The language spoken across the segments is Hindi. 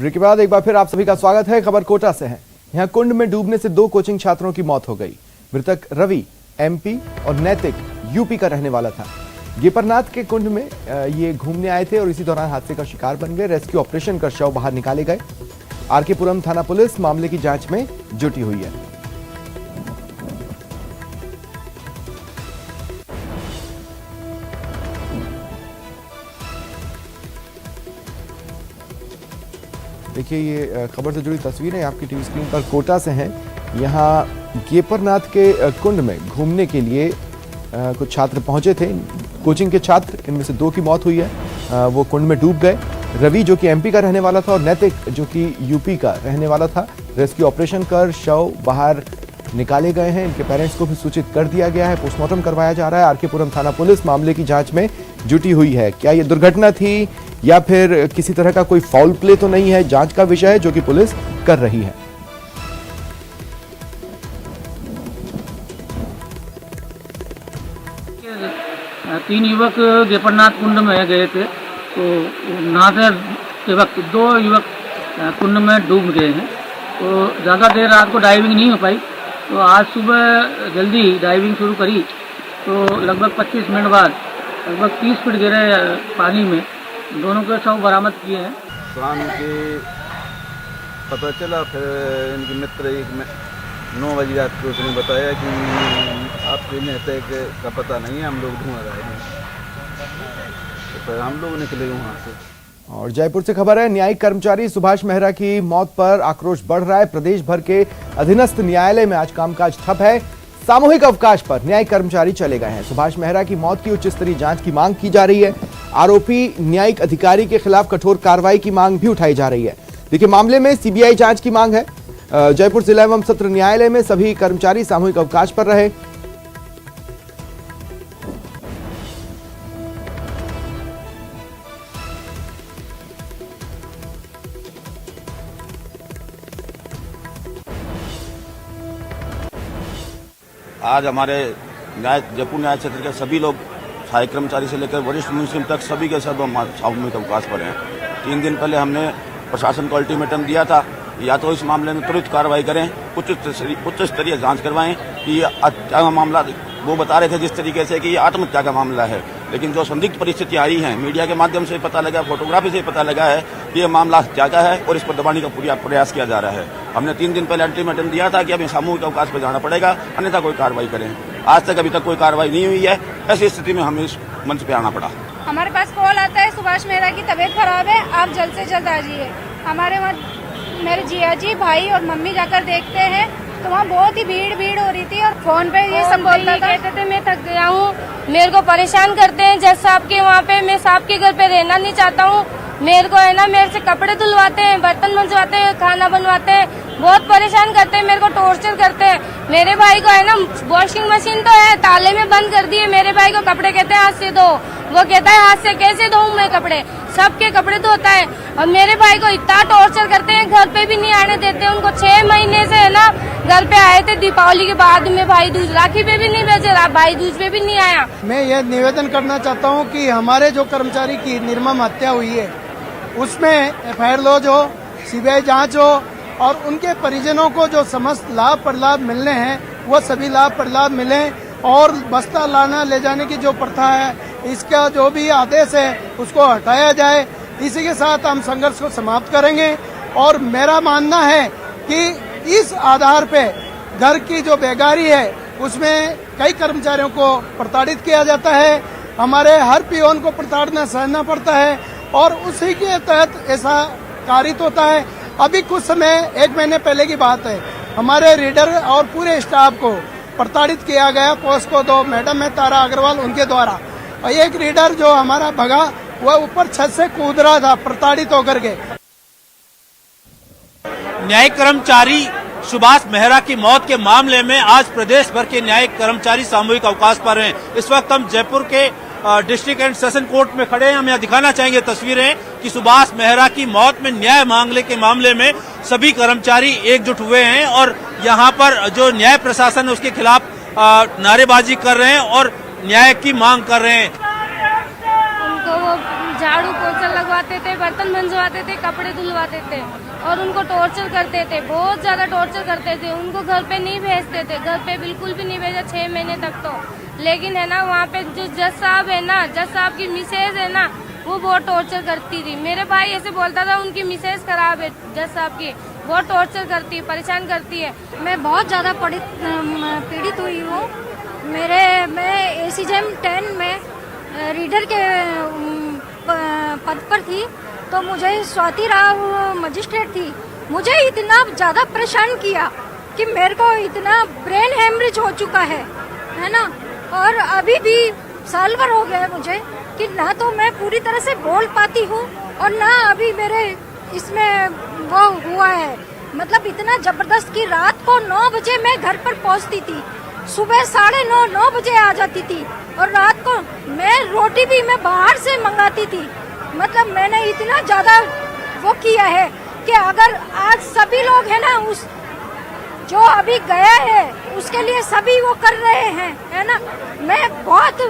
ब्रेक के बाद एक बार फिर आप सभी का स्वागत है। खबर कोटा से है। यहां कुंड में डूबने से 2 कोचिंग छात्रों की मौत हो गई। मृतक रवि एमपी और नैतिक यूपी का रहने वाला था। गेपरनाथ के कुंड में ये घूमने आए थे और इसी दौरान हादसे का शिकार बन गए। रेस्क्यू ऑपरेशन कर शव बाहर निकाले गए। आरके पुरम थाना पुलिस मामले की जांच में जुटी हुई है। देखिए, ये खबर से जुड़ी तस्वीरें आपकी टीवी स्क्रीन पर कोटा से हैं। यहाँ गेपरनाथ के कुंड में घूमने के लिए कुछ छात्र पहुंचे थे, कोचिंग के छात्र। इनमें से 2 की मौत हुई है। वो कुंड में डूब गए। रवि जो कि एमपी का रहने वाला था और नैतिक जो कि यूपी का रहने वाला था। रेस्क्यू ऑपरेशन कर शव बाहर निकाले गए हैं। इनके पेरेंट्स को भी सूचित कर दिया गया है। पोस्टमार्टम करवाया जा रहा है। आरके पुरम थाना पुलिस मामले की जांच में जुटी हुई है। क्या ये दुर्घटना थी या फिर किसी तरह का कोई फाउल प्ले तो नहीं है, जांच का विषय है जो कि पुलिस कर रही है। तीन युवक गेपरनाथ कुंड में गए थे, तो नहाते के वक्त 2 युवक कुंड में डूब गए हैं। तो ज़्यादा देर रात को डाइविंग नहीं हो पाई, तो आज सुबह जल्दी डाइविंग शुरू करी। तो लगभग 25 मिनट बाद लगभग 30 फीट गिरे पानी में। दोनों के शव बरामद किए हैं। शाम के पता चला, फिर इनके मित्र एक 9 बजे रात को उसने बताया कि आपके नैतिक का पता नहीं है, हम लोग ढूंढ रहे हैं। तो फिर हम लोग निकले वहाँ से। और जयपुर से खबर है। न्यायिक कर्मचारी सुभाष मेहरा की मौत पर आक्रोश बढ़ रहा है। प्रदेश भर के अधीनस्थ न्यायालय में आज कामकाज ठप है। सामूहिक अवकाश पर न्यायिक कर्मचारी चले गए हैं। सुभाष मेहरा की मौत की उच्च स्तरीय जांच की मांग की जा रही है। आरोपी न्यायिक अधिकारी के खिलाफ कठोर कार्रवाई की मांग भी उठाई जा रही है। देखिए, मामले में सीबीआई जांच की मांग है। जयपुर जिला एवं सत्र न्यायालय में सभी कर्मचारी सामूहिक अवकाश पर रहे। आज हमारे जयपुर न्याय क्षेत्र के सभी लोग, सहायक कर्मचारी से लेकर वरिष्ठ मुंशी तक, सभी के सब सामूहिक अवकाश पर हैं। 3 दिन पहले हमने प्रशासन को अल्टीमेटम दिया था, या तो इस मामले में त्वरित कार्रवाई करें, उच्च स्तरीय जांच करवाएं कि ये मामला, वो बता रहे थे जिस तरीके से कि ये आत्महत्या का मामला है, लेकिन जो संदिग्ध परिस्थिति आई है, मीडिया के माध्यम से पता लगा, फोटोग्राफी से पता लगा है कि ये मामला हत्या का है और इस पर दबाने का पूरा प्रयास किया जा रहा है। हमने 3 दिन पहले अल्टीमेटम दिया था कि हमें सामूहिक अवकाश पर जाना पड़ेगा, अन्यथा कोई कार्रवाई करें। आज तक अभी तक कोई कार्रवाई नहीं हुई है। ऐसी स्थिति में हमें इस मंच पे आना पड़ा। हमारे पास कॉल आता है, सुभाष मेहरा की तबीयत खराब है, आप जल्द से जल्द आ जाइए। हमारे वहाँ मेरे जिया जी, भाई और मम्मी जाकर देखते हैं तो वहाँ बहुत ही भीड़ हो रही थी और फोन पे ये सब बोलता था, कहते थे मैं थक गया हूँ, मेरे को परेशान करते हैं जज साहब के वहाँ पे, मैं साहब के घर पे रहना नहीं चाहता हूँ। मेरे को है ना, मेरे से कपड़े धुलवाते हैं, बर्तन मंजवाते हैं, खाना बनवाते हैं, बहुत परेशान करते हैं, मेरे को टॉर्चर करते हैं। मेरे भाई को है ना, वॉशिंग मशीन तो है, ताले में बंद कर दिए। मेरे भाई को कपड़े कहते हैं हाथ से धो, वो कहता है हाथ से कैसे धोऊं मैं कपड़े, सबके कपड़े धोता है। और मेरे भाई को इतना टॉर्चर करते हैं, घर पे भी नहीं आने देते उनको। 6 महीने से है ना घर पे आए थे, दीपावली के बाद में भाई दूज, राखी पे भी नहीं भेजे, भाई दूज पे भी नहीं आया। मैं ये निवेदन करना चाहता हूँ कि हमारे जो कर्मचारी की निर्मम हत्या हुई है उसमें FIR लॉज हो, CBI जांच हो और उनके परिजनों को जो समस्त लाभ प्रलाभ मिलने हैं वो सभी लाभ प्रलाभ मिले। और बस्ता लाना ले जाने की जो प्रथा है, इसका जो भी आदेश है उसको हटाया जाए। इसी के साथ हम संघर्ष को समाप्त करेंगे। और मेरा मानना है कि इस आधार पे घर की जो बेगारी है उसमें कई कर्मचारियों को प्रताड़ित किया जाता है। हमारे हर पियोन को प्रताड़ना सहना पड़ता है और उसी के तहत ऐसा कारित होता है। अभी कुछ समय 1 महीने पहले की बात है, हमारे रीडर और पूरे स्टाफ को प्रताड़ित किया गया। पोस्को 2 मैडम है तारा अग्रवाल, उनके द्वारा। और एक रीडर जो हमारा भगा, वह ऊपर छत से कूद रहा था प्रताड़ित होकर के। न्यायिक कर्मचारी सुभाष मेहरा की मौत के मामले में आज प्रदेश भर के न्यायिक कर्मचारी सामूहिक अवकाश पर हैं। इस वक्त हम जयपुर के डिस्ट्रिक्ट एंड सेशन कोर्ट में खड़े हैं। हम यहाँ दिखाना चाहेंगे तस्वीरें कि सुभाष मेहरा की मौत में न्याय मांगने के मामले में सभी कर्मचारी एकजुट हुए हैं और यहाँ पर जो न्याय प्रशासन है उसके खिलाफ नारेबाजी कर रहे हैं और न्याय की मांग कर रहे हैं। उनको वो झाड़ू पोछा लगवा मंजवाते थे, बर्तन मंजवाते थे, कपड़े धुलवाते थे और उनको टॉर्चर करते थे, बहुत ज्यादा टॉर्चर करते थे। उनको घर पे नहीं भेजते थे, घर पे बिल्कुल भी नहीं भेजा 6 महीने तक तो। लेकिन है ना, वहाँ पे जो जज साहब है ना, जज साहब की मिसेज है ना, वो बहुत टॉर्चर करती थी। मेरे भाई ऐसे बोलता था उनकी मिसेज खराब है, जज साहब की बहुत टॉर्चर करती है, परेशान करती है। मैं बहुत ज़्यादा पीड़ित हुई हूँ। मैं ACJM 10 में रीडर के पद पर थी, तो मुझे स्वाति राव मजिस्ट्रेट थी, मुझे इतना ज़्यादा परेशान किया कि मेरे को इतना ब्रेन हेमरेज हो चुका है ना। और अभी भी साल भर हो गया है मुझे कि ना तो मैं पूरी तरह से बोल पाती हूँ और ना अभी मेरे इसमें वो हुआ है। मतलब इतना जबरदस्त कि रात को 9 बजे मैं घर पर पहुँचती थी, सुबह 9:30 बजे आ जाती थी और रात को मैं रोटी भी मैं बाहर से मंगाती थी। मतलब मैंने इतना ज्यादा वो किया है कि अगर आज सभी लोग हैं ना, उस जो अभी गया है उसके लिए सभी वो कर रहे हैं, है ना। मैं बहुत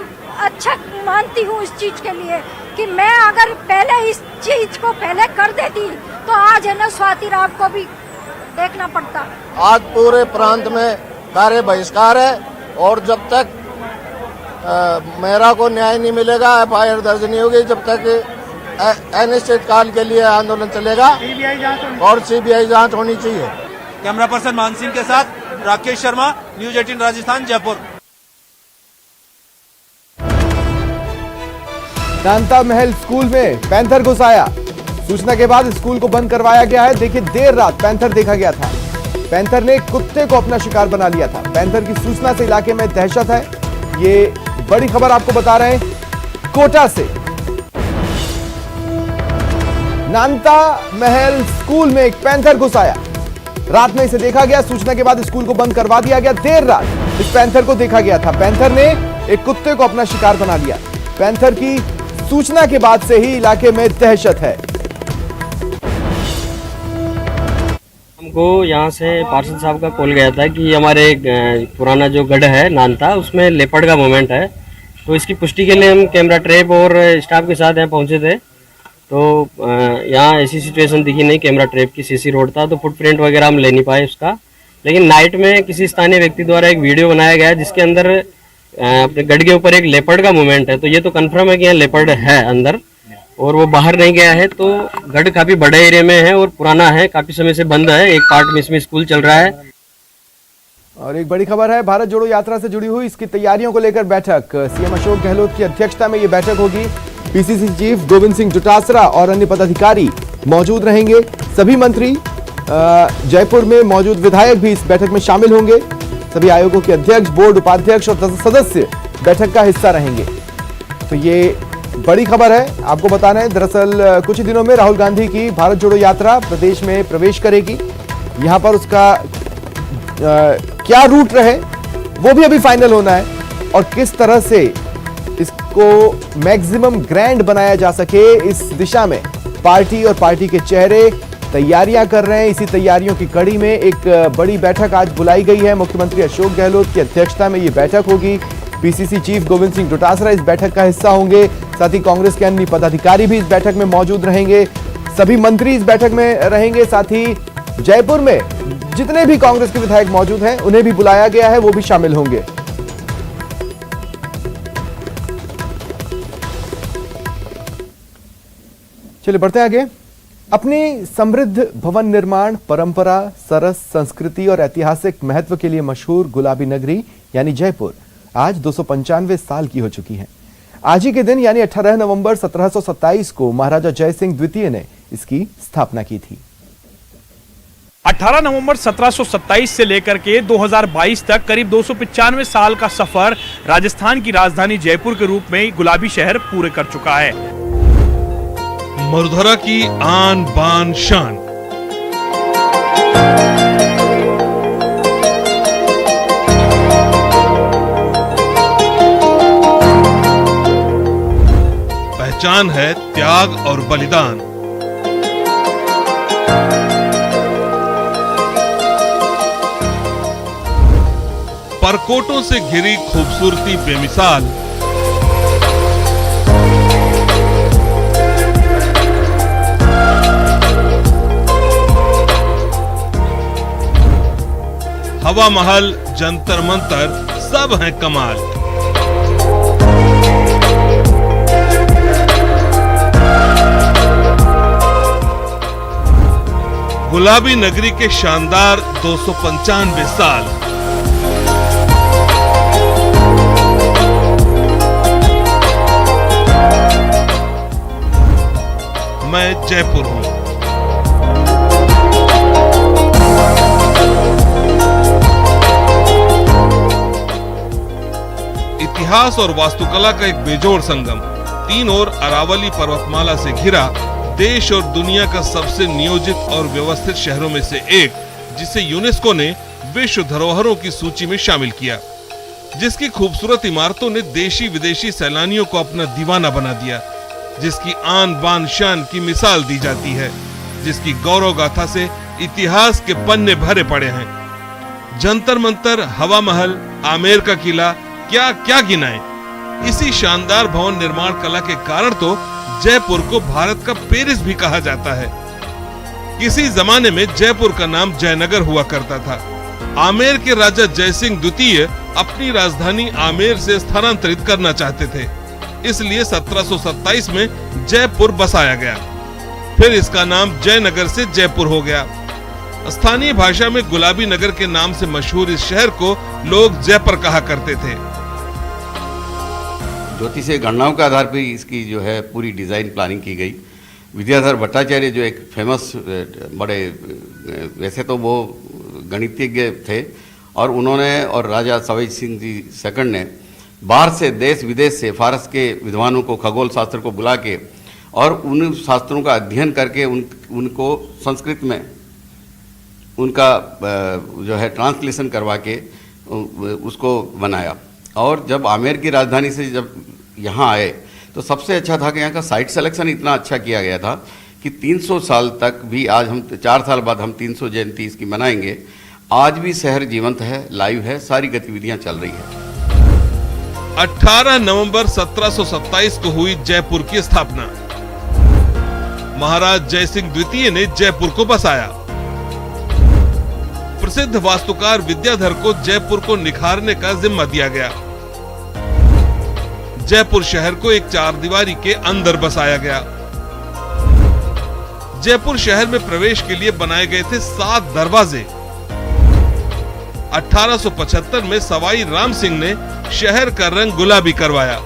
अच्छा मानती हूँ इस चीज के लिए कि मैं अगर पहले इस चीज को पहले कर देती तो आज है ना स्वाति राव को भी देखना पड़ता। आज पूरे प्रांत में कार्य बहिष्कार है और जब तक मेरा को न्याय नहीं मिलेगा, FIR दर्ज नहीं होगी, जब तक अनिश्चित काल के लिए आंदोलन चलेगा और CBI जांच होनी चाहिए। कैमरा पर्सन मान सिंह के साथ राकेश शर्मा, न्यूज 18 राजस्थान, जयपुर। नानता महल स्कूल में पैंथर घुस आया, सूचना के बाद स्कूल को बंद करवाया गया है। देखिए, देर रात पैंथर देखा गया था। पैंथर ने कुत्ते को अपना शिकार बना लिया था। पैंथर की सूचना से इलाके में दहशत है। ये बड़ी खबर आपको बता रहे हैं कोटा से। नानता महल स्कूल में एक पैंथर घुस आया, रात में इसे देखा गया। सूचना के बाद स्कूल को बंद करवा दिया गया। देर रात इस पैंथर को देखा गया था। पैंथर ने एक कुत्ते को अपना शिकार बना लिया। पैंथर की सूचना के बाद से ही इलाके में दहशत है। हमको यहाँ से पार्षद साहब का कॉल गया था कि हमारे पुराना जो गढ़ है नानता, उसमें लेपर्ड का मूवमेंट है, तो इसकी पुष्टि के लिए हम कैमरा ट्रैप और स्टाफ के साथ यहाँ पहुँचे थे। तो यहाँ ऐसी सिचुएशन दिखी नहीं, कैमरा ट्रैप की CC रोड था, तो फुटप्रिंट वगैरह हम ले नहीं पाए उसका। लेकिन नाइट में किसी स्थानीय व्यक्ति द्वारा एक वीडियो बनाया गया जिसके अंदर अपने गढ़ के ऊपर एक लेपर्ड का मूवमेंट है, तो ये तो कंफर्म है कि यहाँ लेपर्ड है अंदर और वो बाहर नहीं गया है। तो गढ़ काफी बड़े एरिया में है और पुराना है, काफी समय से बंद है। एक पार्ट में इसमें स्कूल चल रहा है। और एक बड़ी खबर है, भारत जोड़ो यात्रा से जुड़ी हुई इसकी तैयारियों को लेकर बैठक। CM अशोक गहलोत की अध्यक्षता में ये बैठक होगी। PCC चीफ गोविंद सिंह डोटासरा और अन्य पदाधिकारी मौजूद रहेंगे। सभी मंत्री, जयपुर में मौजूद विधायक भी इस बैठक में शामिल होंगे। सभी आयोगों के अध्यक्ष, बोर्ड उपाध्यक्ष और सदस्य बैठक का हिस्सा रहेंगे। तो ये बड़ी खबर है, आपको बताना है। दरअसल कुछ ही दिनों में राहुल गांधी की भारत जोड़ो यात्रा प्रदेश में प्रवेश करेगी। यहां पर उसका क्या रूट रहे वो भी अभी फाइनल होना है और किस तरह से इसको मैक्सिमम ग्रैंड बनाया जा सके, इस दिशा में पार्टी और पार्टी के चेहरे तैयारियां कर रहे हैं। इसी तैयारियों की कड़ी में एक बड़ी बैठक आज बुलाई गई है। मुख्यमंत्री अशोक गहलोत की अध्यक्षता में ये बैठक होगी। PCC चीफ गोविंद सिंह डोटासरा इस बैठक का हिस्सा होंगे। साथ ही कांग्रेस के अन्य पदाधिकारी भी इस बैठक में मौजूद रहेंगे। सभी मंत्री इस बैठक में रहेंगे। साथ ही जयपुर में जितने भी कांग्रेस के विधायक मौजूद हैं उन्हें भी बुलाया गया है, वो भी शामिल होंगे। चलिए बढ़ते हैं आगे। अपनी समृद्ध भवन निर्माण परंपरा, सरस संस्कृति और ऐतिहासिक महत्व के लिए मशहूर गुलाबी नगरी यानी जयपुर आज 295 साल की हो चुकी है। आज ही के दिन यानी 18 नवंबर 1727 को महाराजा जय सिंह द्वितीय ने इसकी स्थापना की थी। 18 नवंबर 1727 से लेकर के 2022 तक करीब 295 साल का सफर राजस्थान की राजधानी जयपुर के रूप में गुलाबी शहर पूरे कर चुका है। मरुधरा की आन बान शान, पहचान है त्याग और बलिदान। परकोटों से घिरी खूबसूरती बेमिसाल, हवा महल, जंतर मंतर सब हैं कमाल। गुलाबी नगरी के शानदार 295 साल। मैं जयपुर हूं। इतिहास और वास्तुकला का एक बेजोड़ संगम, तीन ओर अरावली पर्वतमाला से घिरा, देश और दुनिया का सबसे नियोजित और व्यवस्थित शहरों में से एक, जिसे यूनेस्को ने विश्व धरोहरों की सूची में शामिल किया, जिसकी खूबसूरत इमारतों ने देशी विदेशी सैलानियों को अपना दीवाना बना दिया, जिसकी आन बान शान की मिसाल दी जाती है, जिसकी गौरव गाथा से इतिहास के पन्ने भरे पड़े हैं। जंतर मंतर, हवा महल, आमेर का किला, क्या क्या गिनाएं। इसी शानदार भवन निर्माण कला के कारण तो जयपुर को भारत का पेरिस भी कहा जाता है। किसी जमाने में जयपुर का नाम जयनगर हुआ करता था। आमेर के राजा जयसिंह द्वितीय अपनी राजधानी आमेर से स्थानांतरित करना चाहते थे, इसलिए 1727 में जयपुर बसाया गया। फिर इसका नाम जयनगर से जयपुर हो गया। स्थानीय भाषा में गुलाबी नगर के नाम से मशहूर इस शहर को लोग जयपुर कहा करते थे। ज्योतिषीय गणनाओं के आधार पर इसकी जो है पूरी डिज़ाइन प्लानिंग की गई। विद्याधर भट्टाचार्य जो एक फेमस बड़े, वैसे तो वो गणितज्ञ थे, और उन्होंने और राजा सवाई सिंह जी सेकंड ने बाहर से देश विदेश से फारस के विद्वानों को, खगोल शास्त्र को बुला के और उन शास्त्रों का अध्ययन करके उनको संस्कृत में उनका जो है ट्रांसलेशन करवा के उसको बनाया। और जब आमेर की राजधानी से जब यहाँ आए तो सबसे अच्छा था कि यहाँ का साइट सिलेक्शन इतना अच्छा किया गया था कि 300 साल तक भी, आज हम 4 साल बाद हम 300 जयंती इसकी मनाएंगे, आज भी शहर जीवंत है, लाइव है, सारी गतिविधियां चल रही है। 18 नवंबर 1727 को हुई जयपुर की स्थापना। महाराज जयसिंह द्वितीय ने जयपुर को बसाया। प्रसिद्ध वास्तुकार विद्याधर को जयपुर को निखारने का जिम्मा दिया गया। जयपुर शहर को एक चारदीवारी के अंदर बसाया गया। जयपुर शहर में प्रवेश के लिए बनाए गए थे 7 दरवाजे। 1875 में सवाई राम सिंह ने शहर का रंग गुलाबी करवाया।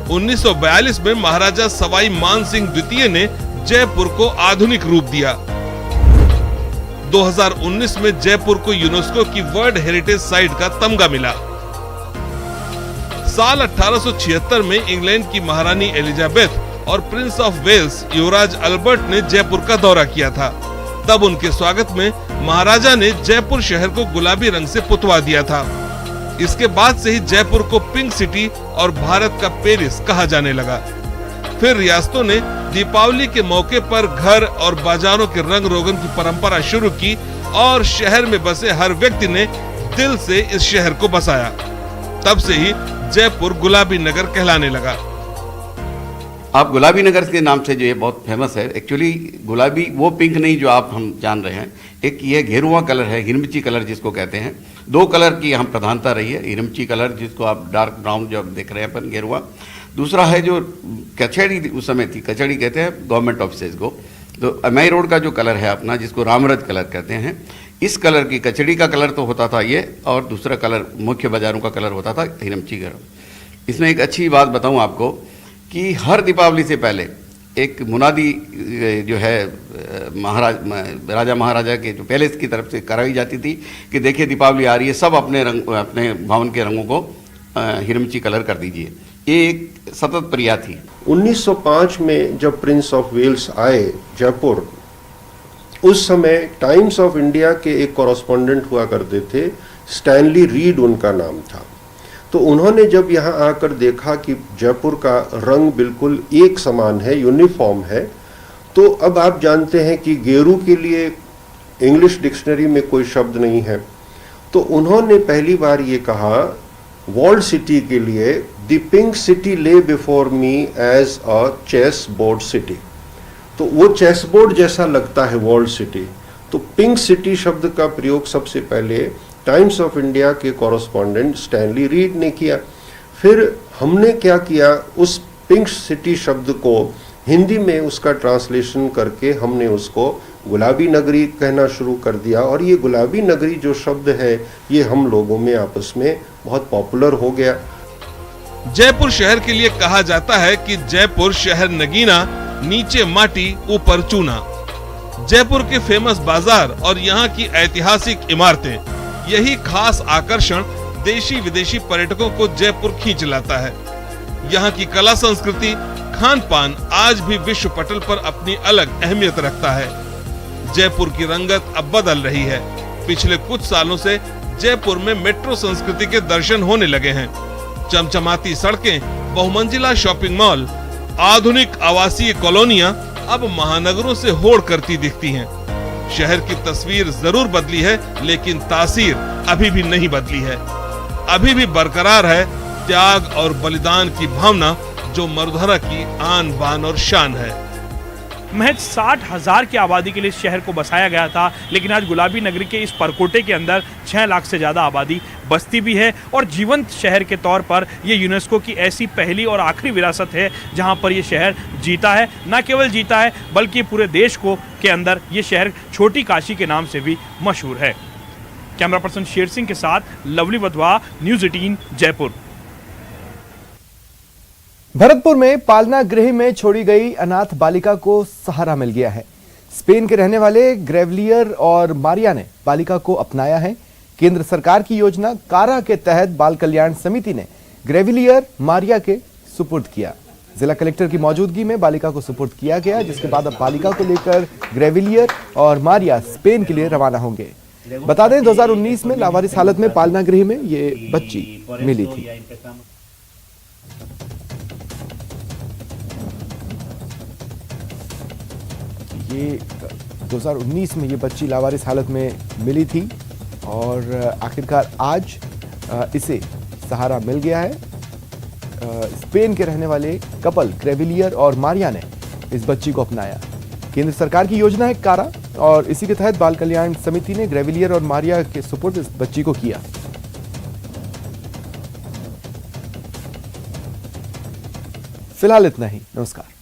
1942 में महाराजा सवाई मान सिंह द्वितीय ने जयपुर को आधुनिक रूप दिया। 2019 में जयपुर को यूनेस्को की वर्ल्ड हेरिटेज साइट का तमगा मिला। साल 1876 में इंग्लैंड की महारानी एलिजाबेथ और प्रिंस ऑफ वेल्स युवराज अल्बर्ट ने जयपुर का दौरा किया था। तब उनके स्वागत में महाराजा ने जयपुर शहर को गुलाबी रंग से पुतवा दिया था। इसके बाद से ही जयपुर को पिंक सिटी और भारत का पेरिस कहा जाने लगा। फिर रियासतों ने दीपावली के मौके पर घर और बाजारों के रंग रोगन की परंपरा शुरू की और शहर में बसे हर व्यक्ति ने दिल से इस शहर को बसाया। तब से ही जयपुर गुलाबी नगर कहलाने लगा। आप गुलाबी नगर के नाम से जो ये बहुत फेमस है, एक्चुअली गुलाबी वो पिंक नहीं जो आप हम जान रहे हैं। एक ये घेरुआ कलर है, हिरमिची कलर जिसको कहते हैं। 2 कलर की यहाँ प्रधानता रही है, हिरमिची कलर जिसको आप डार्क ब्राउन जो देख रहे हैं अपन, घेरुआ। दूसरा है जो कचहरी उस समय थी, कचहरी कहते हैं गवर्नमेंट ऑफिसेज को, तो एमआई रोड का जो कलर है अपना, जिसको रामरज कलर कहते हैं, इस कलर की कचहरी का कलर तो होता था ये, और दूसरा कलर मुख्य बाजारों का कलर होता था हिरमची कलर। इसमें एक अच्छी बात बताऊं आपको कि हर दीपावली से पहले एक मुनादी जो है राजा महाराजा के जो पैलेस की तरफ से कराई जाती थी कि देखिए दीपावली आ रही है, सब अपने भवन के रंगों को हिरमची कलर कर दीजिए। ये एक सतत प्रक्रिया थी। 1905 में जब प्रिंस ऑफ वेल्स आए जयपुर, उस समय टाइम्स ऑफ इंडिया के एक कॉरेस्पॉन्डेंट हुआ करते थे, स्टैनली रीड उनका नाम था। तो उन्होंने जब यहाँ आकर देखा कि जयपुर का रंग बिल्कुल एक समान है, यूनिफॉर्म है, तो अब आप जानते हैं कि गेरू के लिए इंग्लिश डिक्शनरी में कोई शब्द नहीं है, तो उन्होंने पहली बार ये कहा वॉल्ड सिटी के लिए, the pink city lay before me as a chess board city. तो वो चेस बोर्ड जैसा लगता है वॉल्ड सिटी, तो तो पिंक सिटी शब्द का प्रयोग सबसे पहले टाइम्स ऑफ इंडिया के कॉरेस्पॉन्डेंट स्टैनली रीड ने किया। फिर हमने क्या किया, उस पिंक सिटी शब्द को हिंदी में उसका ट्रांसलेशन करके हमने उसको गुलाबी नगरी कहना शुरू कर दिया। और ये गुलाबी नगरी जो शब्द है ये हम लोगों में आपस में बहुत पॉपुलर हो गया। जयपुर शहर के लिए कहा जाता है कि जयपुर शहर नगीना, नीचे माटी ऊपर चूना। जयपुर के फेमस बाजार और यहाँ की ऐतिहासिक इमारतें, यही खास आकर्षण देशी विदेशी पर्यटकों को जयपुर खींच लाता है। यहाँ की कला संस्कृति, खान पान आज भी विश्व पटल पर अपनी अलग अहमियत रखता है। जयपुर की रंगत अब बदल रही है। पिछले कुछ सालों से जयपुर में मेट्रो संस्कृति के दर्शन होने लगे हैं। चमचमाती सड़कें, बहुमंजिला शॉपिंग मॉल, आधुनिक आवासीय कॉलोनियां अब महानगरों से होड़ करती दिखती हैं। शहर की तस्वीर जरूर बदली है, लेकिन तासीर अभी भी नहीं बदली है। अभी भी बरकरार है त्याग और बलिदान की भावना, जो मरुधरा की आन बान और शान है। महज 60,000 की आबादी के लिए इस शहर को बसाया गया था, लेकिन आज गुलाबी नगरी के इस परकोटे के अंदर 6 लाख से ज्यादा आबादी बसती भी है। और जीवंत शहर के तौर पर ये यूनेस्को की ऐसी पहली और आखिरी विरासत है जहां पर ये शहर जीता है। न केवल जीता है बल्कि पूरे देश को के अंदर ये शहर छोटी काशी के नाम से भी मशहूर है। कैमरा पर्सन शेर सिंह के साथ लवली वधवा, न्यूज़ 18 जयपुर। भरतपुर में पालना गृह में छोड़ी गई अनाथ बालिका को सहारा मिल गया है। स्पेन के रहने वाले ग्रेवलियर और मारिया ने बालिका को अपनाया है। केंद्र सरकार की योजना कारा के तहत बाल कल्याण समिति ने ग्रेवलियर मारिया के सुपुर्द किया। जिला कलेक्टर की मौजूदगी में बालिका को सुपुर्द किया गया, जिसके बाद अब बालिका को लेकर ग्रेवलियर और मारिया स्पेन के लिए रवाना होंगे। बता दें 2019 में लावारिस हालत में पालना गृह में ये बच्ची मिली थी। ये 2019 में ये बच्ची लावारिस हालत में मिली थी और आखिरकार आज इसे सहारा मिल गया है। स्पेन के रहने वाले कपल ग्रेविलियर और मारिया ने इस बच्ची को अपनाया। केंद्र सरकार की योजना है कारा और इसी के तहत बाल कल्याण समिति ने ग्रेविलियर और मारिया के सुपुर्द इस बच्ची को किया। फिलहाल इतना ही। नमस्कार।